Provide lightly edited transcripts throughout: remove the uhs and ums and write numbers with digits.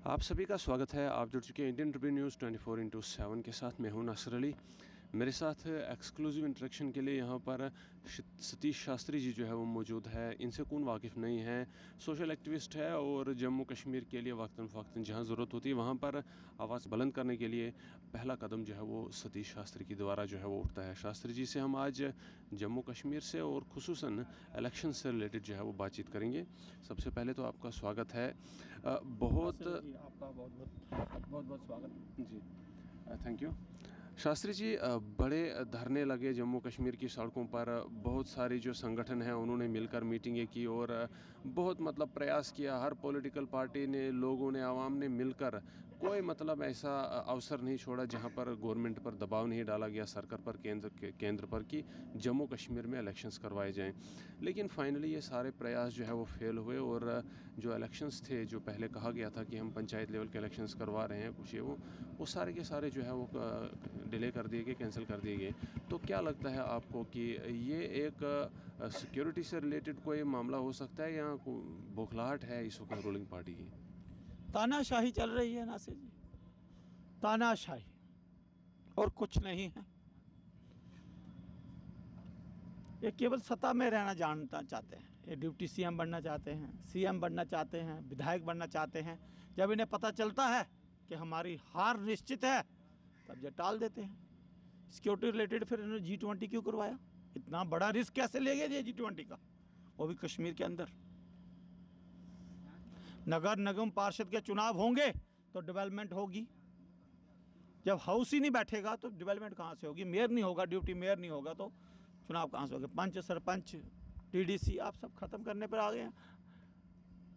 आप सभी का स्वागत है। आप जुड़ चुके हैं इंडियन ट्रिब्यून न्यूज़ 24/7 के साथ। मैं हूं नासिर अली। मेरे साथ एक्सक्लूसिव इंटरेक्शन के लिए यहाँ पर सतीश शास्त्री जी जो है वो मौजूद है। इनसे कौन वाकिफ़ नहीं है, सोशल एक्टिविस्ट है और जम्मू कश्मीर के लिए वक्तन फ़वक्तन जहाँ ज़रूरत होती है वहाँ पर आवाज़ बुलंद करने के लिए पहला कदम जो है वो सतीश शास्त्री की द्वारा जो है वो उठता है। शास्त्री जी से हम आज जम्मू कश्मीर से और खुसूसन इलेक्शन से रिलेटेड जो है वो बातचीत करेंगे। सबसे पहले तो आपका स्वागत है। आपका बहुत बहुत स्वागत जी, थैंक यू। शास्त्री जी, बड़े धरने लगे जम्मू कश्मीर की सड़कों पर। बहुत सारी जो संगठन हैं उन्होंने मिलकर मीटिंगें की और बहुत प्रयास किया। हर पॉलिटिकल पार्टी ने, लोगों ने, आवाम ने मिलकर कोई ऐसा अवसर नहीं छोड़ा जहां पर गवर्नमेंट पर दबाव नहीं डाला गया, सरकार पर, केंद्र पर कि जम्मू कश्मीर में इलेक्शंस करवाए जाएं। लेकिन फाइनली ये सारे प्रयास जो है वो फेल हुए और जो इलेक्शंस थे, जो पहले कहा गया था कि हम पंचायत लेवल के इलेक्शंस करवा रहे हैं, कुछ ये वो सारे के सारे जो है वो डिले कर दिए गए, कैंसिल कर दिए गए। तो क्या लगता है आपको कि ये एक सिक्योरिटी से रिलेटेड कोई मामला हो सकता है या बौखलाहट है इस वक्त रूलिंग पार्टी की? तानाशाही चल रही है नासिर जी, तानाशाही और कुछ नहीं है। ये केवल सत्ता में रहना जानना चाहते हैं। ये डिप्टी सीएम बनना चाहते हैं, सीएम बनना चाहते हैं, विधायक बनना चाहते हैं। जब इन्हें पता चलता है कि हमारी हार निश्चित है तब ये टाल देते हैं। सिक्योरिटी रिलेटेड फिर इन्होंने G20 क्यों करवाया? इतना बड़ा रिस्क कैसे ले गए G20 का, वो भी कश्मीर के अंदर? नगर निगम पार्षद के चुनाव होंगे तो डेवलपमेंट होगी। जब हाउस ही नहीं बैठेगा तो डेवलपमेंट कहाँ से होगी? मेयर नहीं होगा, ड्यूटी मेयर नहीं होगा तो चुनाव कहाँ से होगा? पंच, सरपंच, TDC आप सब खत्म करने पर आ गए हैं।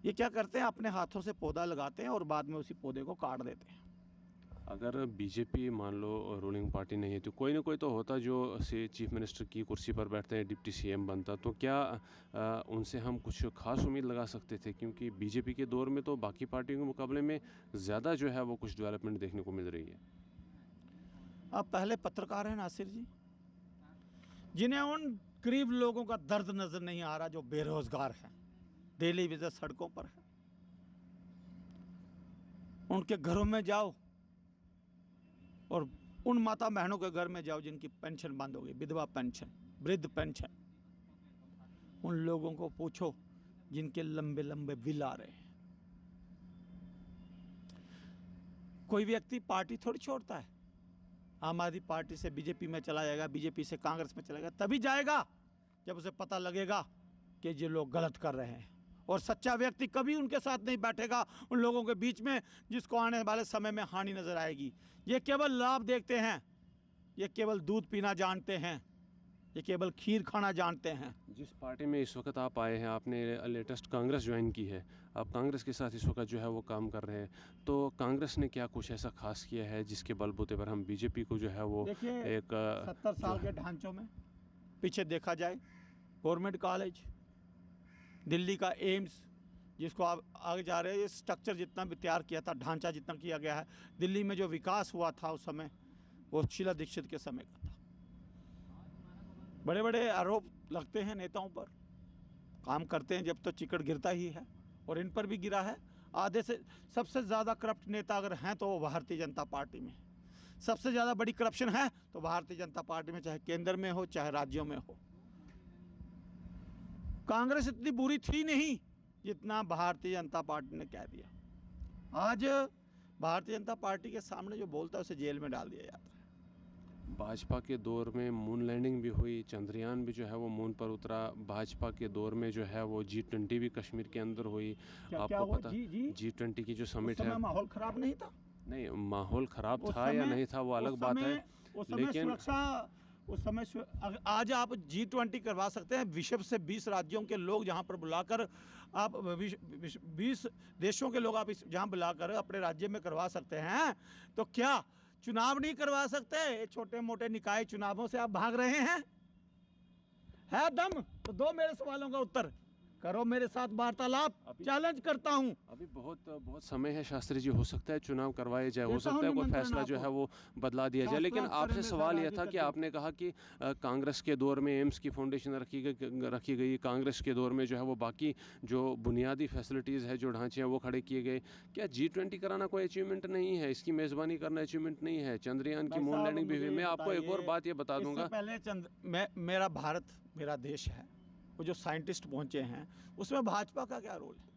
ये क्या करते हैं, अपने हाथों से पौधा लगाते हैं और बाद में उसी पौधे को काट देते हैं। अगर बीजेपी मान लो रूलिंग पार्टी नहीं है तो कोई ना कोई तो होता जो से चीफ मिनिस्टर की कुर्सी पर बैठते हैं, डिप्टी सीएम बनता, तो क्या उनसे हम कुछ खास उम्मीद लगा सकते थे? क्योंकि बीजेपी के दौर में तो बाकी पार्टियों के मुकाबले में ज़्यादा जो है वो कुछ डेवलपमेंट देखने को मिल रही है। आप पहले पत्रकार हैं नासिर जी, जिन्हें उन गरीब लोगों का दर्द नजर नहीं आ रहा जो बेरोजगार हैं, डेली बेसिस सड़कों पर है। उनके घरों में जाओ और उन माता बहनों के घर में जाओ जिनकी पेंशन बंद हो गई, विधवा पेंशन, वृद्ध पेंशन। उन लोगों को पूछो जिनके लंबे लंबे बिल आ रहे हैं। कोई व्यक्ति पार्टी थोड़ी छोड़ता है। आम आदमी पार्टी से बीजेपी में चला जाएगा, बीजेपी से कांग्रेस में चला जाएगा, तभी जाएगा जब उसे पता लगेगा कि ये लोग गलत कर रहे हैं। और सच्चा व्यक्ति कभी उनके साथ नहीं बैठेगा, उन लोगों के बीच में जिसको आने वाले समय में हानि नजर आएगी। ये केवल लाभ देखते हैं, ये केवल दूध पीना जानते हैं, ये केवल खीर खाना जानते हैं। जिस पार्टी में इस वक्त आप आए हैं, आपने लेटेस्ट कांग्रेस ज्वाइन की है, आप कांग्रेस के साथ इस वक्त जो है वो काम कर रहे हैं, तो कांग्रेस ने क्या कुछ ऐसा खास किया है जिसके बलबूते पर हम बीजेपी को जो है वो एक 70 साल के ढांचों में पीछे देखा जाए, गवर्नमेंट कॉलेज, दिल्ली का एम्स, जिसको आप आगे जा रहे हैं, ये स्ट्रक्चर जितना भी तैयार किया था, ढांचा जितना किया गया है, दिल्ली में जो विकास हुआ था उस समय वो शीला दीक्षित के समय का था। बड़े बड़े आरोप लगते हैं नेताओं पर, काम करते हैं जब तो चिकट गिरता ही है, और इन पर भी गिरा है। आधे से सबसे ज़्यादा करप्ट नेता अगर हैं तो वो भारतीय जनता पार्टी में। सबसे ज़्यादा बड़ी करप्शन है तो भारतीय जनता पार्टी में, चाहे केंद्र में हो चाहे राज्यों में हो। कांग्रेस इतनी बुरी थी नहीं जितना भारतीय जनता पार्टी ने कह दिया। आज भारतीय जनता पार्टी के सामने जो बोलता है उसे जेल में डाल दिया जाता है। भाजपा के दौर में मून लैंडिंग भी हुई, चंद्रयान भी जो है वो मून पर उतरा। भाजपा के दौर में जो है वो G20 भी कश्मीर के अंदर हुई। आपको पता G20 की जो समिट है, माहौल खराब नहीं था? नहीं, माहौल खराब था या नहीं था वो अलग बात है, लेकिन उस समय आज आप G20 करवा सकते हैं। विश्व से 20 राज्यों के लोग जहां पर बुलाकर, आप 20 देशों के लोग आप जहां बुलाकर अपने राज्य में करवा सकते हैं, तो क्या चुनाव नहीं करवा सकते? छोटे मोटे निकाय चुनावों से आप भाग रहे हैं? है दम तो दो मेरे सवालों का उत्तर। करो मेरे साथ वार्तालाप, चैलेंज करता हूं। अभी बहुत समय है शास्त्री जी, हो सकता है चुनाव करवाए जाए, हो देता सकता है हूं कोई निमंत्रण फैसला जो आपको। है वो बदला दिया जाए, लेकिन शास्त्रार्थ आपसे करेंगे सवाल सर यह आगे था चल कि के। आपने कहा कि कांग्रेस के दौर में एम्स की फाउंडेशन रखी गई, कांग्रेस के दौर में जो है वो बाकी जो बुनियादी फैसिलिटीज़ है, जो ढांचे हैं वो खड़े किए गए। क्या G20 कराना कोई अचीवमेंट नहीं है, इसकी मेज़बानी करना अचीवमेंट नहीं है? चंद्रयान की भाई मून साहब, लैंडिंग भी मुझे हुई। ये मैं आपको एक और बताइए, बात ये बता इससे दूंगा, पहले मेरा भारत, मेरा देश है, वो जो साइंटिस्ट पहुंचे हैं उसमें भाजपा का क्या रोल है?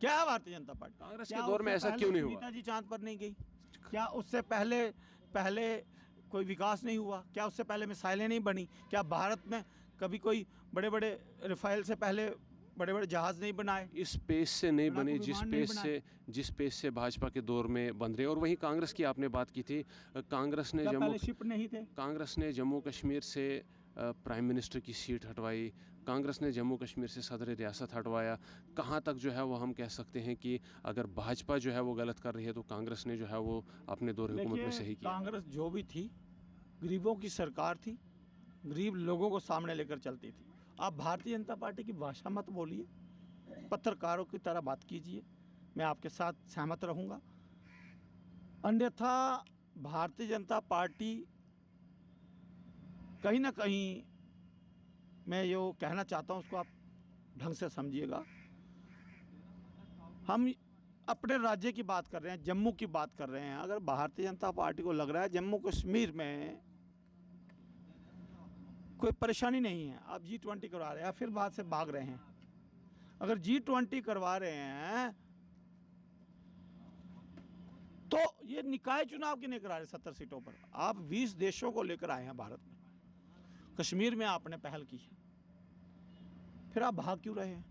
क्या है भारतीय जनता पार्टी? कांग्रेस के क्या दौर में उससे ऐसा पहले क्यों नहीं हुआ? सुनीता जी चांद पर नहीं गई? क्या उससे पहले कोई विकास नहीं हुआ? क्या उससे पहले मिसाइलें नहीं बनी? क्या भारत में कभी कोई बड़े बड़े राफेल से पहले बड़े बड़े जहाज नहीं बनाए? इस पेस से नहीं लड़ाकू बनी विमान नहीं बनाए? जिस पेस से भाजपा के दौर में बन रहे। और वहीं कांग्रेस की आपने बात की थी, कांग्रेस ने क्या जम्मू पहले शिप नहीं थे? कांग्रेस ने जम्मू कश्मीर से प्राइम मिनिस्टर की सीट हटवाई, कांग्रेस ने जम्मू कश्मीर से सदर रियासत हटवाया। कहाँ तक जो है वो हम कह सकते हैं कि अगर भाजपा जो है वो गलत कर रही है तो कांग्रेस ने जो है वो अपने दौर हुकूमत में देखिए, सही किया? कांग्रेस जो भी थी, गरीबों की सरकार थी, गरीब लोगों को सामने लेकर चलती थी। आप भारतीय जनता पार्टी की भाषा मत बोलिए, पत्रकारों की तरह बात कीजिए, मैं आपके साथ सहमत रहूंगा। अन्यथा भारतीय जनता पार्टी कहीं ना कहीं, मैं जो कहना चाहता हूं उसको आप ढंग से समझिएगा। हम अपने राज्य की बात कर रहे हैं, जम्मू की बात कर रहे हैं। अगर भारतीय जनता पार्टी को लग रहा है जम्मू कश्मीर में कोई परेशानी नहीं है, आप G20 करवा रहे हैं, फिर बात से भाग रहे हैं। अगर G20 करवा रहे हैं तो ये निकाय चुनाव क्यों नहीं करा रहे 70 सीटों पर? आप 20 देशों को लेकर आए हैं भारत में, कश्मीर में आपने पहल की है, फिर आप भाग क्यों रहे हैं?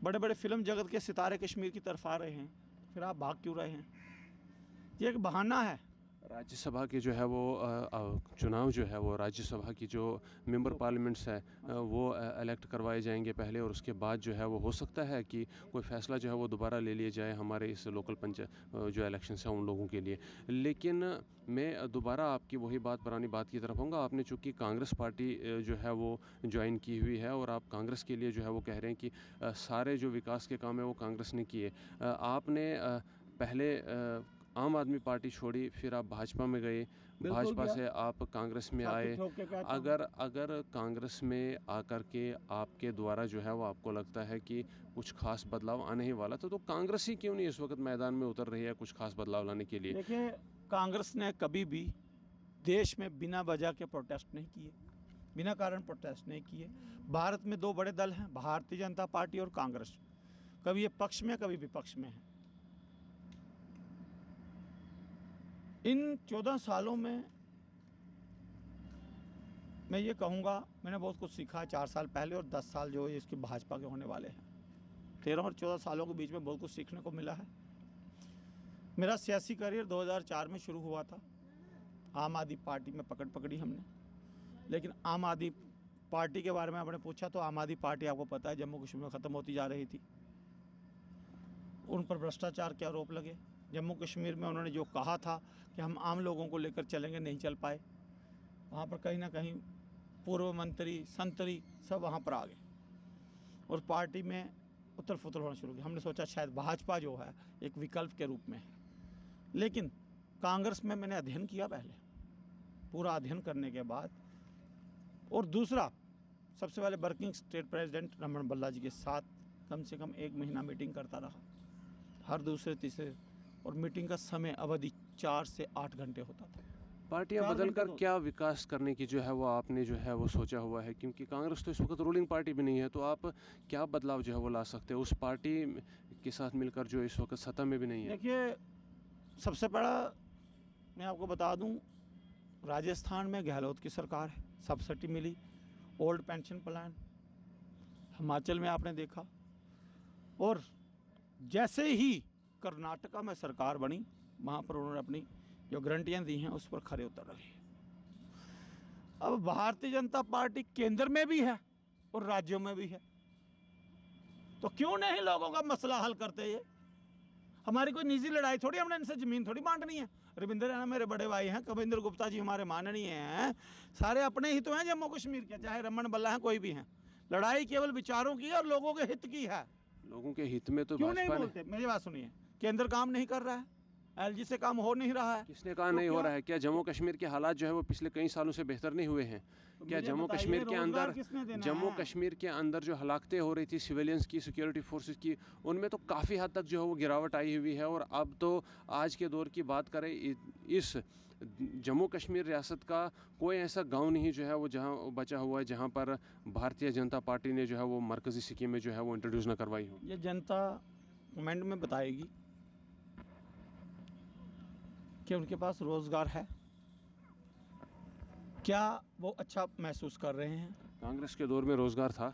बड़े बड़े फिल्म जगत के सितारे कश्मीर की तरफ आ रहे हैं, फिर आप भाग क्यों रहे हैं? ये एक बहाना है। राज्यसभा के जो है वो चुनाव जो है वो राज्यसभा की जो मेंबर पार्लियामेंट्स है वो इलेक्ट करवाए जाएंगे पहले, और उसके बाद जो है वो हो सकता है कि कोई फ़ैसला जो है वो दोबारा ले लिया जाए हमारे इस लोकल जो इलेक्शंस हैं उन लोगों के लिए। लेकिन मैं दोबारा आपकी वही पुरानी बात की तरफ आऊँगा। आपने चूँकि कांग्रेस पार्टी जो है वो ज्वाइन की हुई है और आप कांग्रेस के लिए जो है वो कह रहे हैं कि सारे जो विकास के काम है वो कांग्रेस ने किए। आपने पहले आम आदमी पार्टी छोड़ी, फिर आप भाजपा में गए, भाजपा से आप कांग्रेस में आए। अगर कांग्रेस में आकर के आपके द्वारा जो है वो आपको लगता है कि कुछ खास बदलाव आने ही वाला था, तो कांग्रेस ही क्यों नहीं इस वक्त मैदान में उतर रही है कुछ खास बदलाव लाने के लिए? देखिए, कांग्रेस ने कभी भी देश में बिना वजह के प्रोटेस्ट नहीं किए, बिना कारण प्रोटेस्ट नहीं किए। भारत में दो बड़े दल हैं, भारतीय जनता पार्टी और कांग्रेस। कभी ये पक्ष में, कभी विपक्ष में है। इन 14 सालों में मैं ये कहूँगा मैंने बहुत कुछ सीखा। 4 साल पहले और 10 साल जो इसके भाजपा के होने वाले हैं, 13 और 14 सालों के बीच में बहुत कुछ सीखने को मिला है। मेरा सियासी करियर 2004 में शुरू हुआ था। आम आदमी पार्टी में पकड़ पकड़ी हमने, लेकिन आम आदमी पार्टी के बारे में आपने पूछा तो आम आदमी पार्टी आपको पता है जम्मू कश्मीर में ख़त्म होती जा रही थी। उन पर भ्रष्टाचार के आरोप लगे। जम्मू कश्मीर में उन्होंने जो कहा था कि हम आम लोगों को लेकर चलेंगे, नहीं चल पाए। वहाँ पर कहीं ना कहीं पूर्व मंत्री, संतरी सब वहाँ पर आ गए और पार्टी में उथल फुथल होना शुरू किया। हमने सोचा शायद भाजपा जो है एक विकल्प के रूप में है, लेकिन कांग्रेस में मैंने अध्ययन किया पहले। पूरा अध्ययन करने के बाद, और दूसरा सबसे पहले वर्किंग स्टेट प्रेसिडेंट रमन बल्ला जी के साथ कम से कम 1 महीना मीटिंग करता रहा, हर दूसरे तीसरे, और मीटिंग का समय अवधि 4 से 8 घंटे होता था। पार्टियां बदलकर क्या विकास करने की जो है वो आपने जो है वो सोचा हुआ है? क्योंकि कांग्रेस तो इस वक्त रूलिंग पार्टी भी नहीं है, तो आप क्या बदलाव जो है वो ला सकते हैं उस पार्टी के साथ मिलकर जो इस वक्त सत्ता में भी नहीं है? देखिए, सबसे बड़ा मैं आपको बता दूं, राजस्थान में गहलोत की सरकार है, सब्सिडी मिली, ओल्ड पेंशन प्लान। हिमाचल में आपने देखा, और जैसे ही कर्नाटका में सरकार बनी, वहाँ पर उन्होंने अपनी जो गारंटियाँ दी हैं उस पर खरे उतर रही है। अब भारतीय जनता पार्टी केंद्र में भी है और राज्यों में भी है, तो क्यों नहीं लोगों का मसला हल करते? ये हमारी कोई निजी लड़ाई थोड़ी, हमने इनसे ज़मीन थोड़ी बांटनी है। रविंद्र रैना मेरे बड़े भाई हैं, कविंद्र गुप्ता जी हमारे माननीय हैं, सारे अपने ही तो हैं जम्मू कश्मीर के, चाहे रमन बल्ला हैं कोई भी हैं। लड़ाई केवल विचारों की है और लोगों के हित की है। लोगों के हित में तो क्यों नहीं भाजपा ने बोलते? मेरी बात सुनिए, केंद्र काम नहीं कर रहा है, एलजी से काम हो नहीं रहा है, किसने कहा तो नहीं हो क्या- रहा है? क्या जम्मू कश्मीर के हालात जो है वो पिछले कई सालों से बेहतर नहीं हुए हैं? तो क्या मुझे जम्मू बताइए, कश्मीर के रोजगार अंदर किसने देना जम्मू है? कश्मीर के अंदर जो हलाकतें हो रही थी सिविलियंस की, सिक्योरिटी फोर्सेस की, उनमें तो काफ़ी हद तक जो है वो गिरावट आई हुई है। और अब तो आज के दौर की बात करें, इस जम्मू कश्मीर रियासत का कोई ऐसा गांव नहीं जो है वो जहां बचा हुआ है जहां पर भारतीय जनता पार्टी ने जो है वो मरकज़ी स्कीमें जो है वो इंट्रोड्यूस ना करवाई हो। ये जनता कमेंट में बताएगी कि उनके पास रोजगार है, क्या वो अच्छा महसूस कर रहे हैं? कांग्रेस के दौर में रोज़गार था,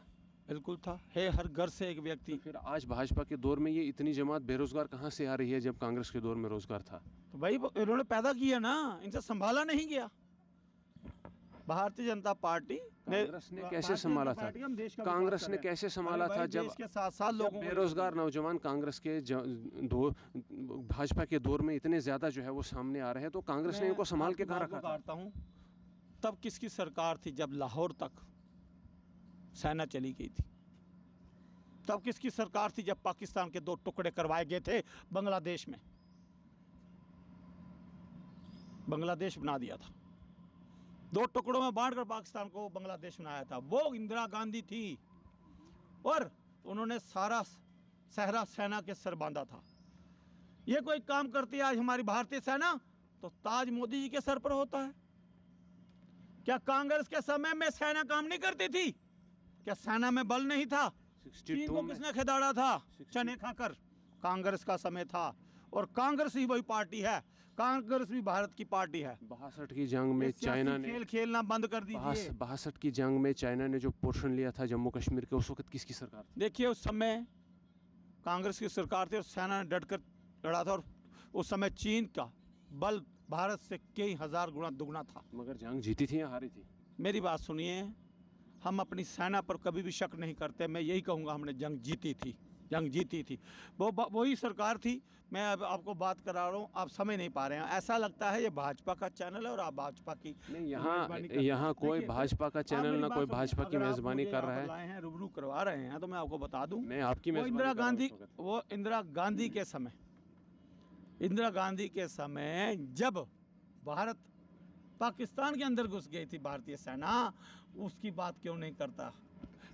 बिल्कुल था, है हर घर से एक तो व्यक्ति। फिर आज भाजपा के दौर में ये इतनी जमात बेरोज़गार कहाँ से आ रही है जब कांग्रेस के दौर में रोज़गार था? तो भाई इन्होंने पैदा किया ना, इनसे संभाला नहीं गया। भारतीय जनता पार्टी कांग्रेस ने कैसे संभाला था? कांग्रेस ने कैसे संभाला था जब के साथ साथ लोगों को बेरोजगार नौजवान कांग्रेस के भाजपा के दौर में इतने ज़्यादा जो है वो सामने आ रहे हैं, तो कांग्रेस ने इनको संभाल के कहाँ रखा था? काटता हूँ, तब किसकी सरकार थी जब लाहौर तक सेना चली गई थी? तब किसकी सरकार थी जब पाकिस्तान के 2 टुकड़े करवाए गए थे बांग्लादेश में? बांग्लादेश बना दिया था, 2 टुकड़ों में बांटकर पाकिस्तान को बांग्लादेश बनाया था, वो इंदिरा गांधी थी। और उन्होंने सारा सहरा सेना के सर बांधा था। ये कोई काम करती है आज हमारी भारतीय सेना तो ताज मोदी जी के सर पर होता है। क्या कांग्रेस के समय में सेना काम नहीं करती थी? क्या सेना में बल नहीं था? चीन को किसने खिदाड़ा था? चने खाकर। कांग्रेस का समय था, और कांग्रेस ही वही पार्टी है, कांग्रेस भी भारत की पार्टी है। 62 की जंग में चाइना ने खेल खेलना बंद कर दीजिए। 62 की जंग में चाइना ने जो पोर्शन लिया था जम्मू कश्मीर के, उस वक्त किसकी सरकार थी? देखिए, उस समय कांग्रेस की सरकार थी और सेना ने डटकर लड़ा था, और उस समय चीन का बल भारत से कई हजार गुना दुगना था। मगर जंग जीती थी या हारी थी? मेरी बात सुनिए, हम अपनी सेना पर कभी भी शक नहीं करते। मैं यही कहूँगा, हमने जंग जीती थी, जंग जीती थी। वही सरकार थी। मैं अब आपको बात करा रहा हूँ, आप समझ नहीं पा रहे हैं। ऐसा लगता है ये भाजपा का चैनल है और आप भाजपा की नहीं, मेजबानी कर रहे हैं। यहाँ कोई देखिए, भाजपा का आप चैनल मेरी ना बात कोई सुनिए, भाजपा की अगर आप मेज़बानी मुझे कर रहा यहाँ है। पर लाए हैं, रूबरू करवा रहे हैं, तो मैं आपको बता दूं, मैं आपकी वो मेज़बानी इंदिरा कर रहा हूँ गांधी, इस वक्त। वो इंदिरा गांधी के समय, इंदिरा गांधी के समय जब भारत पाकिस्तान के अंदर घुस गई थी भारतीय सेना, उसकी बात क्यों नहीं करता?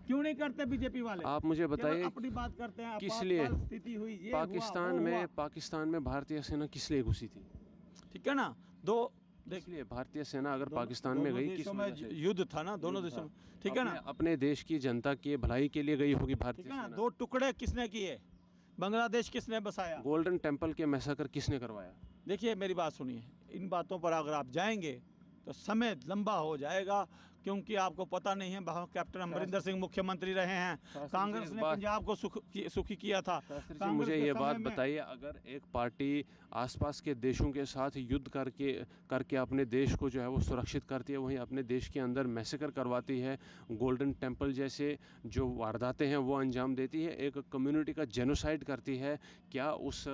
क्यों नहीं करते बीजेपी वाले? आप मुझे केवल बताइए अपनी बात करते हैं। किस आपातकाल लिए स्थिति हुई, ये पाकिस्तान में भारतीय सेना किस लिए घुसी थी? ठीक है ना? इसलिए भारतीय सेना अगर पाकिस्तान में गई, किस में वजह से? युद्ध था ना दोनों देशों में, ठीक है ना? अपने देश की जनता की भलाई के लिए गई होगी भारतीय ठीक है ना? सेना। 2 टुकड़े किसने किए? बांग्लादेश किसने बसाया? गोल्डन टेम्पल के मैसाकर किसने करवाया? देखिए, मेरी बात सुनिए, इन बातों पर अगर आप जाएंगे तो समय लंबा हो जाएगा, क्योंकि आपको पता नहीं है वहाँ कैप्टन अमरिंदर सिंह मुख्यमंत्री रहे हैं। कांग्रेस ने पंजाब को सुखी किया था। जी, मुझे ये बात बताइए, अगर एक पार्टी आसपास के देशों के साथ युद्ध करके अपने देश को जो है वो सुरक्षित करती है, वहीं अपने देश के अंदर मैसेकर करवाती है, गोल्डन टेम्पल जैसे जो वारदातें हैं वो अंजाम देती है, एक कम्युनिटी का जेनोसाइड करती है, क्या उस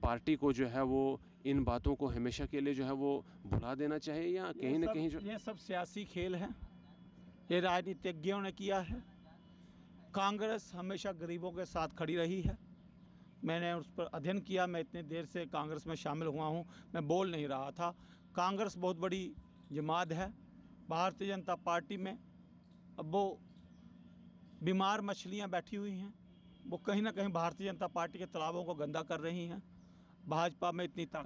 पार्टी को जो है वो इन बातों को हमेशा के लिए जो है वो भुला देना चाहिए, या कहीं ना कहीं जो ये सब सियासी खेल है, ये राजनीतिज्ञों ने किया है। कांग्रेस हमेशा गरीबों के साथ खड़ी रही है। मैंने उस पर अध्ययन किया, मैं इतनी देर से कांग्रेस में शामिल हुआ हूँ, मैं बोल नहीं रहा था। कांग्रेस बहुत बड़ी जमात है भारतीय जनता पार्टी में। अब वो बीमार मछलियाँ बैठी हुई हैं, वो कहीं ना कहीं भारतीय जनता पार्टी के तालाबों को गंदा कर रही हैं। भाजपा में इतनी ताकत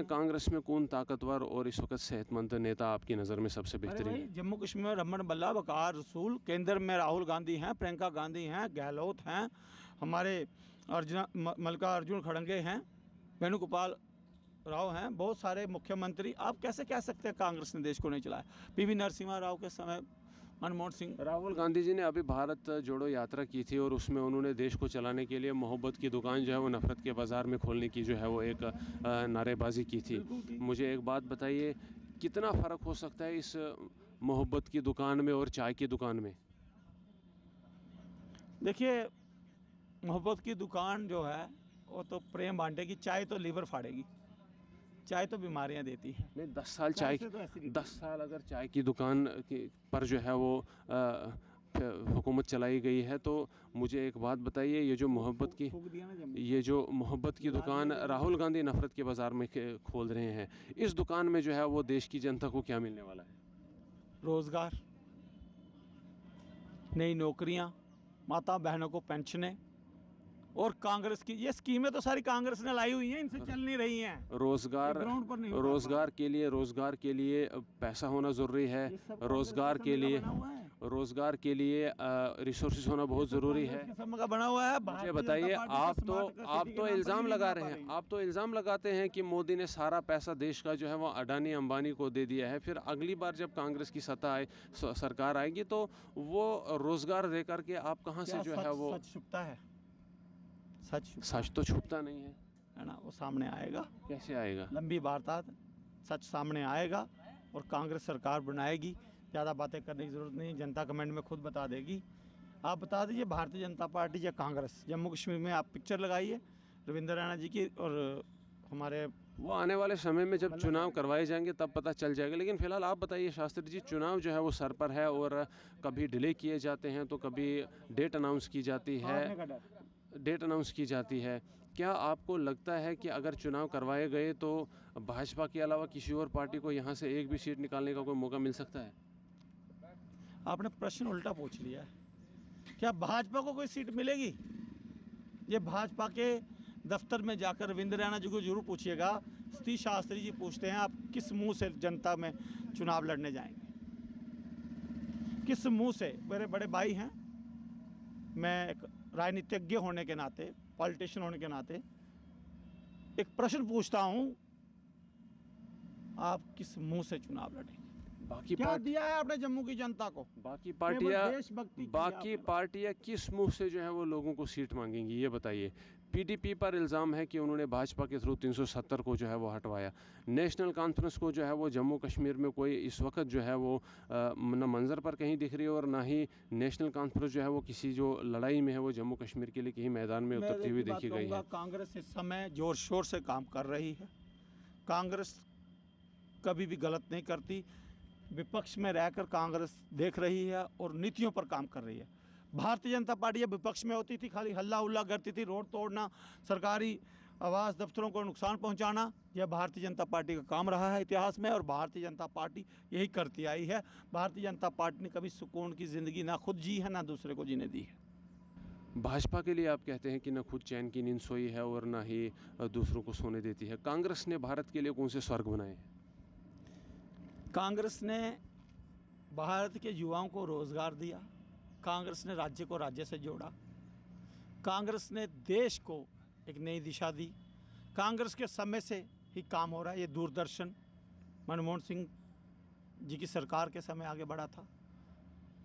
कांग्रेस में कौन ताकतवर और इस वक्त सेहतमंद नेता आपकी नज़र में सबसे बेहतरीन है? जम्मू कश्मीर में रमन बल्ला, वकार रसूल, केंद्र में राहुल गांधी हैं, प्रियंका गांधी हैं, गहलोत हैं, हमारे मल्लिकार्जुन खड़गे हैं, वेणुगोपाल राव हैं, बहुत सारे मुख्यमंत्री। आप कैसे कह सकते हैं कांग्रेस ने देश को नहीं चलाया? पीवी नरसिम्हा राव के समय, मनमोहन सिंह, राहुल गांधी जी ने अभी भारत जोड़ो यात्रा की थी और उसमें उन्होंने देश को चलाने के लिए मोहब्बत की दुकान जो है वो नफ़रत के बाज़ार में खोलने की जो है वो एक नारेबाजी की थी। मुझे एक बात बताइए, कितना फ़र्क हो सकता है इस मोहब्बत की दुकान में और चाय की दुकान में? देखिए, मोहब्बत की दुकान जो है वो तो प्रेम बांटेगी, चाय तो लीवर फाड़ेगी, चाय तो बीमारियां देती है। नहीं, 10 साल अगर चाय की दुकान पर जो है वो हुकूमत चलाई गई है, तो मुझे एक बात बताइए, ये जो मोहब्बत की दुकान राहुल गांधी नफ़रत के बाज़ार में खोल रहे हैं, इस दुकान में जो है वो देश की जनता को क्या मिलने वाला है? रोज़गार, नई नौकरियां, माता बहनों को पेंशनें, और कांग्रेस की ये स्कीमें तो सारी कांग्रेस ने लाई हुई हैं, इनसे चल नहीं रही हैं। रोज़गार ग्राउंड पर नहीं हो पा रोज़गार के लिए पैसा होना ज़रूरी है। ये सब रोज़गार कांग्रेस के का लिए बना हुआ है। रोज़गार के लिए रिसोर्सेज होना बहुत ज़रूरी है। कांग्रेस के समय का बना हुआ है। मुझे भारतीय बताइए, जनता पार्टी आप तो तो स्मार्ट आप सिटी तो के नाम पर इल्ज़ाम नहीं लगा बना रहे पा हैं रही। आप तो इल्ज़ाम लगाते हैं कि मोदी ने सारा पैसा देश का जो है वो अडानी अंबानी को दे दिया है। फिर अगली बार जब कांग्रेस की सत्ता आए, सरकार आएगी, तो वो रोज़गार दे करके आप कहाँ से क्या जो है वो सच छुपता है? सच सच तो छुपता नहीं है ना, वो सामने आएगा। कैसे आएगा? लंबी वारदात, सच सामने आएगा और कांग्रेस सरकार बनाएगी। ज़्यादा बातें करने की ज़रूरत नहीं, जनता कमेंट में खुद बता देगी। आप बता दीजिए, भारतीय जनता पार्टी या कांग्रेस? जम्मू कश्मीर में आप पिक्चर लगाइए रविंद्र रैना जी की, और हमारे वो आने वाले समय में जब चुनाव करवाए जाएंगे तब पता चल जाएगा। लेकिन फ़िलहाल आप बताइए शास्त्री जी, चुनाव जो है वो सर पर है और कभी डिले किए जाते हैं, तो कभी डेट अनाउंस की जाती है। क्या आपको लगता है कि अगर चुनाव करवाए गए तो भाजपा के अलावा किसी और पार्टी को यहाँ से एक भी सीट निकालने का कोई मौका मिल सकता है? आपने प्रश्न उल्टा पूछ लिया है। क्या भाजपा को कोई सीट मिलेगी? ये भाजपा के दफ्तर में जाकर रविंद्र रैना जी को जरूर पूछिएगा। सतीश शास्त्री जी पूछते हैं, आप किस मुंह से जनता में चुनाव लड़ने जाएंगे? किस मुंह से? मेरे बड़े भाई हैं, मैं एक राजनीतिज्ञ होने के नाते, पॉलिटिशियन होने के नाते एक प्रश्न पूछता हूं, आप किस मुंह से चुनाव लड़ेंगे? बाकी क्या दिया है आपने जम्मू की जनता को? बाकी देशभक्ति पार्टियां किस मुंह से जो है वो लोगों को सीट मांगेंगी, ये बताइए। पीडीपी पर इल्ज़ाम है कि उन्होंने भाजपा के थ्रू 370 को जो है वो हटवाया। नेशनल कॉन्फ्रेंस को जो है वो जम्मू कश्मीर में कोई इस वक्त जो है वो न मंजर पर कहीं दिख रही है, और ना ही नेशनल कॉन्फ्रेंस जो है वो किसी जो लड़ाई में है वो जम्मू कश्मीर के लिए कहीं मैदान में उतरती हुई देखी गई है। कांग्रेस इस समय जोर शोर से काम कर रही है। कांग्रेस कभी भी गलत नहीं करती। विपक्ष में रहकर कांग्रेस देख रही है और नीतियों पर काम कर रही है। भारतीय जनता पार्टी जब विपक्ष में होती थी, खाली हल्ला उल्ला करती थी, रोड तोड़ना, सरकारी आवास दफ्तरों को नुकसान पहुंचाना, यह भारतीय जनता पार्टी का काम रहा है इतिहास में, और भारतीय जनता पार्टी यही करती आई है। भारतीय जनता पार्टी ने कभी सुकून की ज़िंदगी ना खुद जी है ना दूसरे को जीने दी है। भाजपा के लिए आप कहते हैं कि न खुद चैन की नींद सोई है और ना ही दूसरों को सोने देती है। कांग्रेस ने भारत के लिए कौन से स्वर्ग बनाए हैं? कांग्रेस ने भारत के युवाओं को रोज़गार दिया। कांग्रेस ने राज्य को राज्य से जोड़ा। कांग्रेस ने देश को एक नई दिशा दी। कांग्रेस के समय से ही काम हो रहा है। ये दूरदर्शन मनमोहन सिंह जी की सरकार के समय आगे बढ़ा था।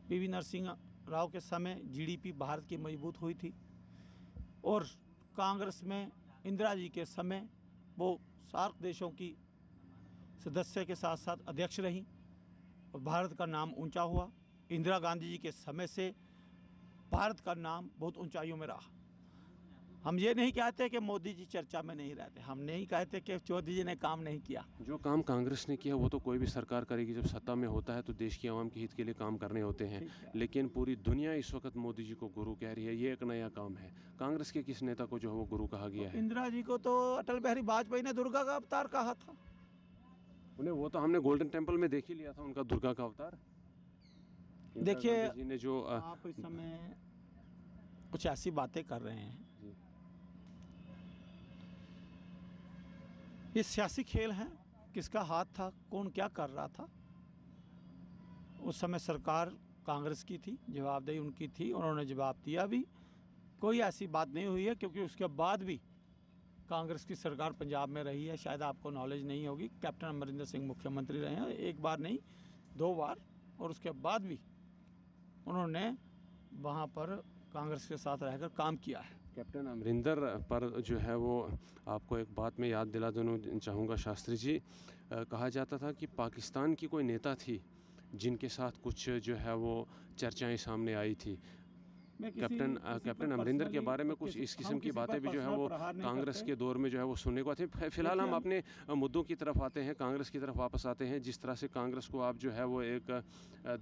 पीवी नरसिंह राव के समय जीडीपी भारत की मजबूत हुई थी, और कांग्रेस में इंदिरा जी के समय वो सार्क देशों की सदस्य के साथ साथ अध्यक्ष रहीं और भारत का नाम ऊंचा हुआ। इंदिरा गांधी जी के समय से भारत का नाम बहुत ऊंचाइयों में रहा। हम ये नहीं कहते कि मोदी जी चर्चा में नहीं रहते, हम नहीं कहते कि चौधरी जी ने काम नहीं किया। जो काम कांग्रेस ने किया वो तो कोई भी सरकार करेगी। जब सत्ता में होता है तो देश की आवाम के हित के लिए काम करने होते हैं, लेकिन पूरी दुनिया इस वक्त मोदी जी को गुरु कह रही है। ये एक नया काम है। कांग्रेस के किस नेता को जो है वो गुरु कहा गया है? इंदिरा जी को तो अटल बिहारी वाजपेयी ने दुर्गा का अवतार कहा था। उन्हें वो तो हमने गोल्डन टेम्पल में देख ही लिया था, उनका दुर्गा का अवतार। देखिए, जी ने जो आप इस समय कुछ ऐसी बातें कर रहे हैं, ये सियासी खेल है। किसका हाथ था, कौन क्या कर रहा था? उस समय सरकार कांग्रेस की थी, जवाबदेही उनकी थी, उन्होंने जवाब दिया भी। कोई ऐसी बात नहीं हुई है, क्योंकि उसके बाद भी कांग्रेस की सरकार पंजाब में रही है। शायद आपको नॉलेज नहीं होगी, कैप्टन अमरिंदर सिंह मुख्यमंत्री रहे हैं, एक बार नहीं 2 बार, और उसके बाद भी उन्होंने वहाँ पर कांग्रेस के साथ रहकर काम किया है। कैप्टन अमरिंदर पर जो है वो आपको एक बात मैं याद दिला देना चाहूँगा शास्त्री जी। कहा जाता था कि पाकिस्तान की कोई नेता थी जिनके साथ कुछ जो है वो चर्चाएं सामने आई थी। मैं किसी कैप्टन किसी कैप्टन पर अमरिंदर के पर्सनली बारे में कुछ इस हम किस्म की किसी बातें पर भी जो है पर्सनल वो प्रहार नहीं कांग्रेस करते। के दौर में जो है वो सुनने को आते हैं। फिलहाल देखिए हम हम अपने मुद्दों की तरफ आते हैं, कांग्रेस की तरफ वापस आते हैं। जिस तरह से कांग्रेस को आप जो है वो एक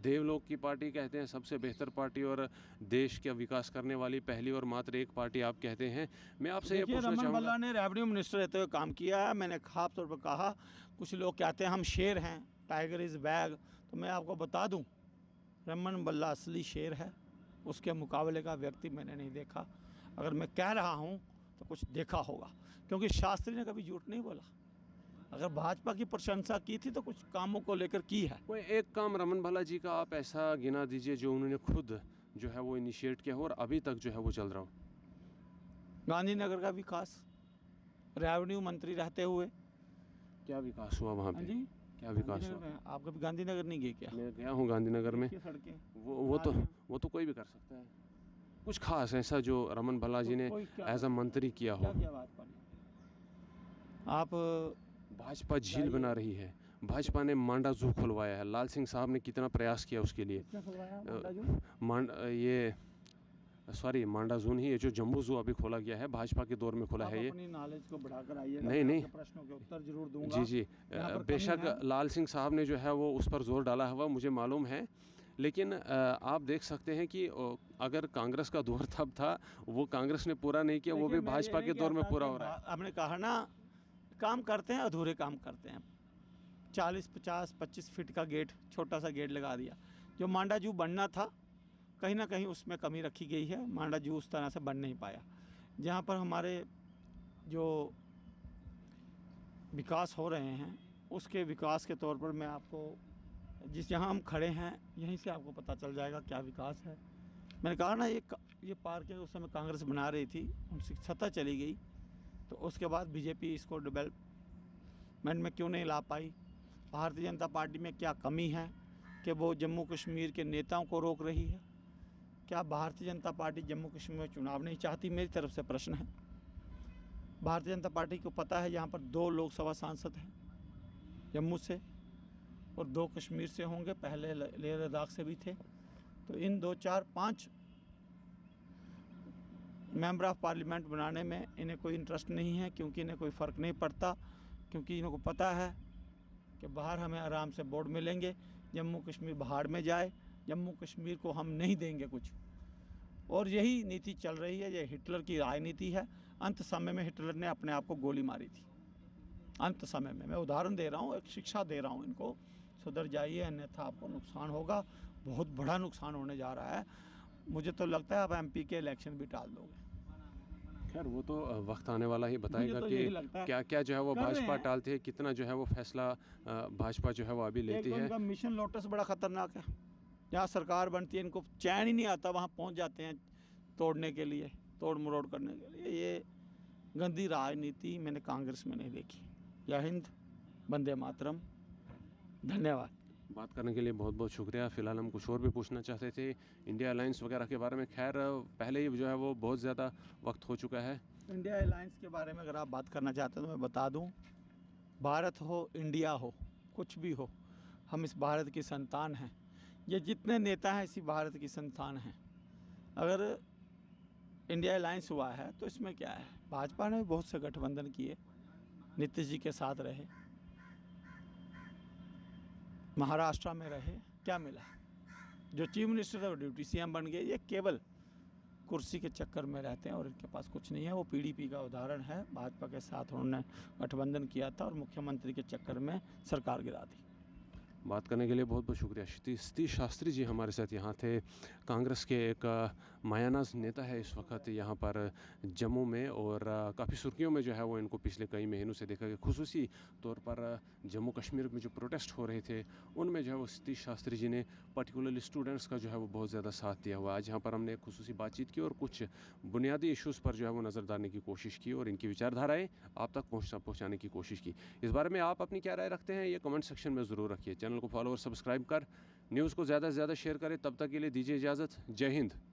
देवलोक की पार्टी कहते हैं, सबसे बेहतर पार्टी और देश का विकास करने वाली पहली और मात्र एक पार्टी आप कहते हैं। मैं आपसे ये देखिए पूछना रमन चाहूँगा। भल्ला ने रेवेन्यू मिनिस्टर रहते हुए काम किया है। मैंने खास तौर पर कहा, कुछ लोग कहते हैं हम शेर हैं, टाइगर इज़ बैग, तो मैं आपको बता दूं रमन भल्ला असली शेर है। उसके मुकाबले का व्यक्ति मैंने नहीं देखा। अगर मैं कह रहा हूं तो कुछ देखा होगा, क्योंकि शास्त्री ने कभी झूठ नहीं बोला। अगर भाजपा की प्रशंसा की थी तो कुछ कामों को लेकर की है। कोई एक काम रमन भल्ला जी का आप ऐसा गिना दीजिए जो उन्होंने खुद जो है वो इनिशिएट किया हो और अभी तक जो है वो चल रहा हो। गांधीनगर का विकास, रेवेन्यू मंत्री रहते हुए। क्या विकास हुआ वहाँ हाँ पे? जी, क्या विकास गांधीनगर हुआ? में आप कभी गांधीनगर नहीं गए क्या? मैं गया हूँ गांधीनगर में। देखिए सड़कें, वो नालियाँ। तो कोई भी कर सकता है। कुछ खास ऐसा जो रमन भल्ला जी ने कोई क्या एज अ मंत्री किया क्या हो। किया भाजपा ने? आप भाजपा झील बताइए। बना रही है। भाजपा ने मांडा जू खुलवाया है। लाल सिंह साहब ने कितना प्रयास किया उसके लिए। किसने खुलवाया अ, मांडा जू? ये सॉरी मांडा जू नहीं, ये जो जम्बू जू अभी खोला गया है भाजपा के दौर में खुला आप है ये। अपनी नॉलेज को बढ़ाकर आइएगा। नहीं, मैं नहीं। आपके प्रश्नों के उत्तर जरूर दूंगा। जी जी यहाँ पर कमी बेशक है। लाल सिंह साहब ने जो है वो उस पर जोर डाला हुआ मुझे मालूम है। लेकिन आप देख सकते हैं कि अगर कांग्रेस का दौर तब था, वो कांग्रेस ने पूरा नहीं किया, वो देखिए, भी मैं भाजपा ये के नहीं दौर में कहता पूरा कि हो रहा है। हमने कहा ना, काम करते हैं, अधूरे काम करते हैं। 40, 50, 25 फीट का गेट, छोटा सा गेट लगा दिया। जो मांडा जू बनना था, कहीं ना कहीं उसमें कमी रखी गई है। मांडा जू उस तरह से बन नहीं पाया। जहाँ पर हमारे जो विकास हो रहे हैं, उसके विकास के तौर पर मैं आपको, जहाँ हम खड़े हैं यहीं से आपको पता चल जाएगा क्या विकास है। मैंने कहा ना, ये पार्किंग उस समय कांग्रेस बना रही थी, उनकी सत्ता चली गई, तो उसके बाद बीजेपी इसको डेवलपमेंट में क्यों नहीं ला पाई? भारतीय जनता पार्टी में क्या कमी है कि वो जम्मू कश्मीर के नेताओं को रोक रही है? क्या भारतीय जनता पार्टी जम्मू कश्मीर में चुनाव नहीं चाहती? मेरी तरफ से प्रश्न है। भारतीय जनता पार्टी को पता है यहाँ पर 2 लोकसभा सांसद हैं जम्मू से और 2 कश्मीर से होंगे, पहले लेह लद्दाख से भी थे। तो इन 2, 4, 5 मेंबर ऑफ पार्लियामेंट बनाने में इन्हें कोई इंटरेस्ट नहीं है, क्योंकि इन्हें कोई फ़र्क नहीं पड़ता, क्योंकि इनको पता है कि बाहर हमें आराम से वोट मिलेंगे, जम्मू कश्मीर बाहर में जाए, जम्मू कश्मीर को हम नहीं देंगे कुछ। और यही नीति चल रही है, ये हिटलर की राजनीति है। अंत समय में हिटलर ने अपने आप को गोली मारी थी। अंत समय में, मैं उदाहरण दे रहा हूँ, एक शिक्षा दे रहा हूँ इनको, सुधर जाइए अन्यथा आपको नुकसान होगा, बहुत बड़ा नुकसान होने जा रहा है। मुझे तो लगता है आप एमपी के इलेक्शन भी टाल दोगे। खैर वो तो वक्त आने वाला ही बताएगा तो यही कि लगता है। क्या क्या जो है वो कर रहे भाजपा हैं। टालती है, कितना जो है वो फैसला भाजपा जो है वो अभी एक लेती तो है। इनका मिशन लोटस बड़ा खतरनाक है। जहाँ सरकार बनती है इनको चैन ही नहीं आता, वहाँ पहुँच जाते हैं तोड़ने के लिए, तोड़ मरोड़ करने के लिए। ये गंदी राजनीति मैंने कांग्रेस में नहीं देखी। जय हिंद, वंदे मातरम, धन्यवाद। बात करने के लिए बहुत बहुत शुक्रिया। फ़िलहाल हम कुछ और भी पूछना चाहते थे इंडिया अलायंस वगैरह के बारे में। खैर पहले ही जो है वो बहुत ज़्यादा वक्त हो चुका है। इंडिया अलायंस के बारे में अगर आप बात करना चाहते हैं तो मैं बता दूं, भारत हो, इंडिया हो, कुछ भी हो, हम इस भारत की संतान हैं। ये जितने नेता हैं इसी भारत की संतान हैं। अगर इंडिया अलायंस हुआ है तो इसमें क्या है? भाजपा ने भी बहुत से गठबंधन किए, नीतीश जी के साथ रहे, महाराष्ट्र में रहे, क्या मिला? जो चीफ मिनिस्टर थे वो डिप्टी सीएम बन गए। ये केवल कुर्सी के चक्कर में रहते हैं और इनके पास कुछ नहीं है। वो पीडीपी का उदाहरण है, भाजपा के साथ उन्होंने गठबंधन किया था और मुख्यमंत्री के चक्कर में सरकार गिरा दी। बात करने के लिए बहुत बहुत शुक्रिया। सतीश शास्त्री जी हमारे साथ यहाँ थे। कांग्रेस के एक मायानाज नेता है इस वक्त यहाँ पर जम्मू में, और काफ़ी सुर्खियों में जो है वो इनको पिछले कई महीनों से देखा गया। खुसूसी तौर पर जम्मू कश्मीर में जो प्रोटेस्ट हो रहे थे उनमें जो है वो सतीश शास्त्री जी ने पर्टिकुलरली स्टूडेंट्स का जो है वो बहुत ज़्यादा साथ दिया हुआ। आज यहाँ पर हमने एक खुसूसी बातचीत की और कुछ बुनियादी इशूज़ पर जो है वो नज़र डालने की कोशिश की और इनकी विचारधाराएँ आप तक पहुँचाने की कोशिश की। इस बारे में आप अपनी क्या राय रखते हैं ये कमेंट सेक्शन में ज़रूर रखिए। चैनल को फॉलो और सब्सक्राइब कर न्यूज़ को ज़्यादा से ज़्यादा शेयर करें। तब तक के लिए दीजिए इजाज़त। जय हिंद।